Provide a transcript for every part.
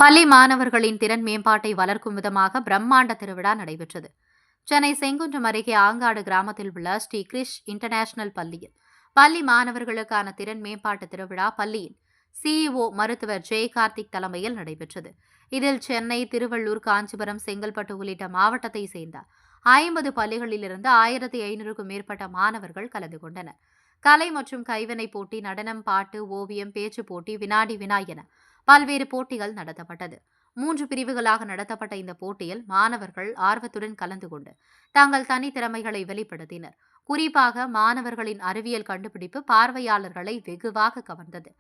பள்ளி மாணவர்களின் திறன் மேம்பாட்டை வளர்க்கும் விதமாக பிரம்மாண்ட திருவிழா நடைபெற்றது. சென்னை செங்குன்றம் அருகே ஆங்காடு கிராமத்தில் உள்ள ஸ்ரீ கிரிஷ் இன்டர்நேஷனல் பள்ளியில் பள்ளி மாணவர்களுக்கான திறன் மேம்பாட்டு திருவிழா பள்ளியின் சிஇஓ மருத்துவர் ஜெய் கார்த்திக் தலைமையில் நடைபெற்றது. இதில் சென்னை, திருவள்ளூர், காஞ்சிபுரம், செங்கல்பட்டு உள்ளிட்ட மாவட்டத்தை சேர்ந்த 50 பள்ளிகளிலிருந்து 1500க்கும் மேற்பட்ட மாணவர்கள் கலந்து கொண்டனர். கலை மற்றும் கைவினை போட்டி, நடனம், பாட்டு, ஓவியம், பேச்சு போட்டி, வினாடி வினா என பல்வேறு போட்டிகள் நடத்தப்பட்டது. 3 பிரிவுகளாக நடத்தப்பட்ட இந்த போட்டியில் மாணவர்கள் ஆர்வத்துடன் கலந்து கொண்டு தங்கள் தனித்திறமைகளை வெளிப்படுத்தினர். குறிப்பாக மாணவர்களின் அறிவியல் கண்டுபிடிப்பு பார்வையாளர்களை வெகுவாக கவர்ந்தது.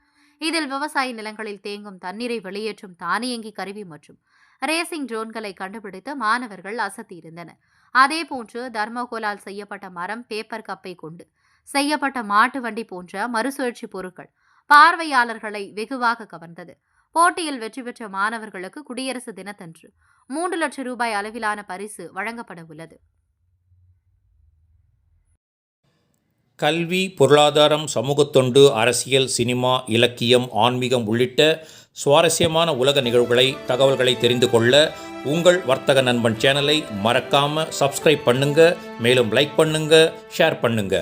இதில் விவசாய நிலங்களில் தேங்கும் தண்ணீரை வெளியேற்றும் தானியங்கி கருவி மற்றும் ரேசிங் ட்ரோன்களை கண்டுபிடித்து மாணவர்கள் அசத்தியிருந்தனர். அதேபோன்று தர்மோகோலால் செய்யப்பட்ட மரம், பேப்பர் கப்பை கொண்டு செய்யப்பட்ட மாட்டு வண்டி போன்ற மறுசுழற்சி பொருட்கள் பார்வையாளர்களை வெகுவாக கவர்ந்தது. போட்டியில் வெற்றி பெற்ற மாணவர்களுக்கு குடியரசு தினத்தன்று 3 லட்சம் ரூபாய் அளவிலான பரிசு வழங்கப்பட உள்ளது. கல்வி, பொருளாதாரம், சமூகத் தொண்டு, அரசியல், சினிமா, இலக்கியம், ஆன்மீகம் உள்ளிட்ட சுவாரஸ்யமான உலக நிகழ்வுகளை, தகவல்களை தெரிந்து கொள்ள உங்கள் வர்த்தக நண்பன் சேனலை மறக்காம சப்ஸ்கிரைப் பண்ணுங்க. மேலும் லைக் பண்ணுங்க, ஷேர் பண்ணுங்க.